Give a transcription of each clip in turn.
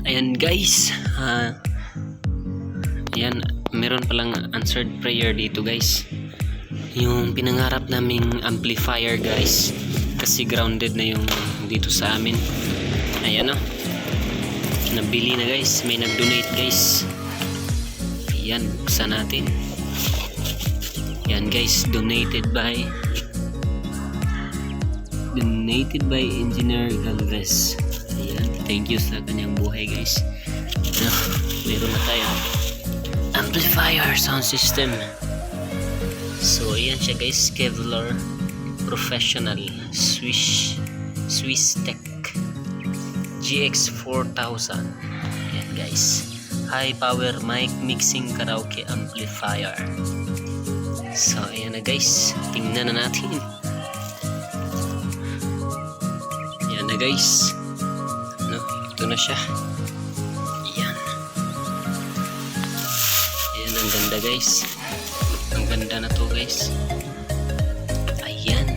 Ayan guys, ayan, meron palang answered prayer dito guys. Yung pinangarap naming amplifier guys, kasi grounded na yung dito sa amin. Ayan o, nabili na guys, may nag-donate guys. Ayan, buksan natin. Ayan guys, donated by Engineer Galvez. Ayan, thank you sa kanyang buhay guys. Meron na tayo amplifier sound system. So ayan siya guys, Kevlar Professional Swiss Tech GX4000. Ayan guys, high power mic mixing karaoke amplifier. So ayan na guys, tingnan na natin. Ayan na guys, no, ito na siya. Ayan, ayan, ang ganda guys, ang ganda na to guys. Ayan,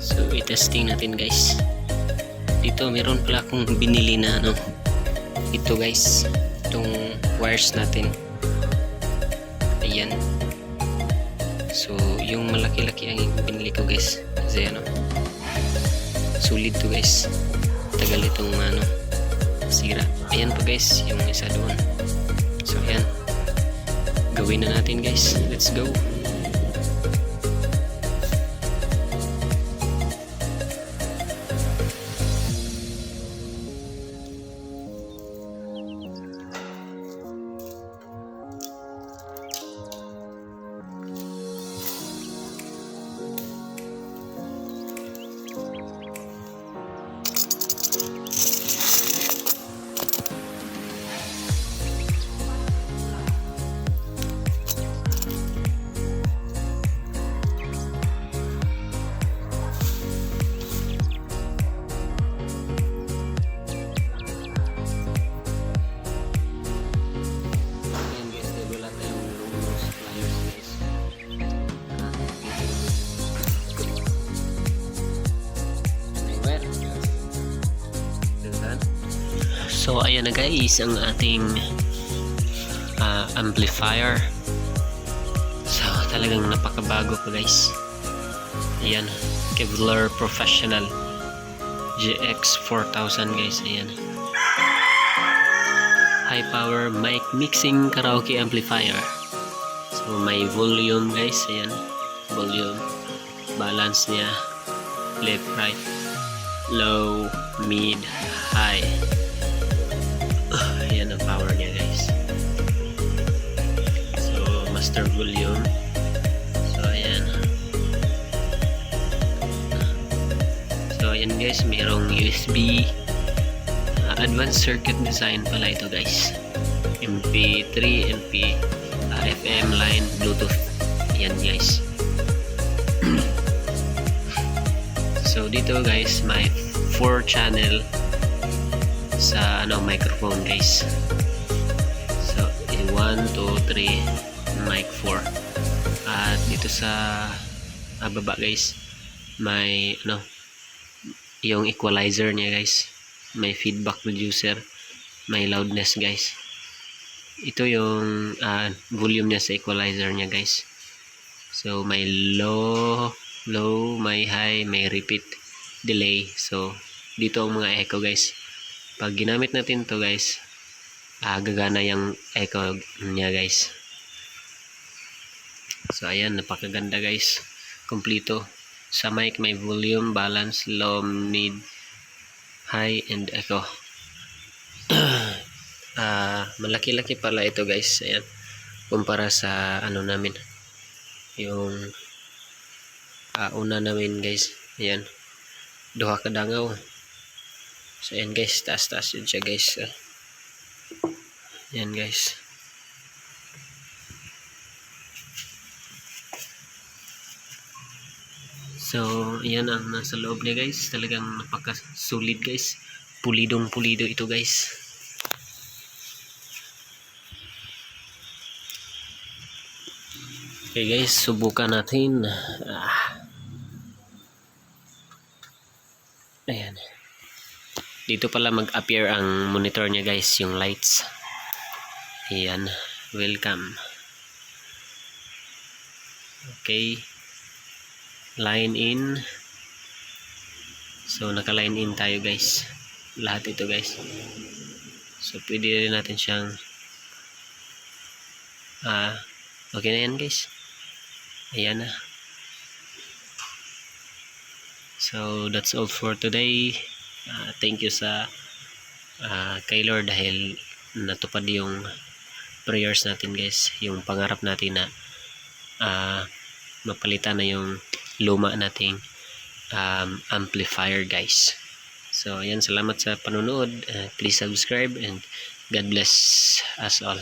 so i-testing natin guys. Dito meron pala akong binili na ano, ito guys, itong wires natin. Ayan, so yung malaki-laki ang binili ko guys, kasi ano, solid to guys, tagal itong ano, sira. Ayan pa guys, yung isa doon. So ayan, gawin na natin guys, let's go. So ayan na guys, ang ating amplifier. So talagang napakabago pa guys. Ayan, Kevlar Professional GX4000 guys. Ayan, high power mic mixing karaoke amplifier. So may volume guys. Ayan, volume, balance niya, left, right, low, mid, high. Ayan ang power niya guys. So master volume. So ayan. So ayan guys, mayroong USB, advanced circuit design pala ito guys. MP3, MP, FM line, Bluetooth. Ayan guys. So dito guys, may 4 channel sa ano, microphone guys. So 1, 2, 3, mic 4. At dito sa baba guys, may ano, yung equalizer niya guys, may feedback reducer, may loudness guys. Ito yung volume niya sa equalizer niya guys. So may low, may high, may repeat, delay. So dito ang mga echo guys. Pag ginamit natin to guys, gagana yung echo niya guys. So ayan, napakaganda guys, kompleto. Sa mic may volume, balance, low, mid, high, and echo. Malaki-laki pala ito guys. Ayan, kumpara sa ano namin, yung una namin guys. Ayan, duha ka dangaw. So ayan guys, taas-taas yun siya guys. Ayan guys. So ayan ang nasa loob niya guys. Talagang napaka-solid guys. Pulidong-pulido ito guys. Okay guys, subukan natin. Ayan. dito pala mag-appear ang monitor niya guys, yung lights. Ayan, welcome. Okay, line in. So naka-line in tayo guys, lahat ito guys. So pwede rin natin siyang okay na yan guys. Ayan na. So that's all for today. Thank you sa kay Lord dahil natupad yung prayers natin guys, yung pangarap natin na mapalitan na yung luma nating amplifier guys. So ayan, salamat sa panonood. Please subscribe and God bless us all.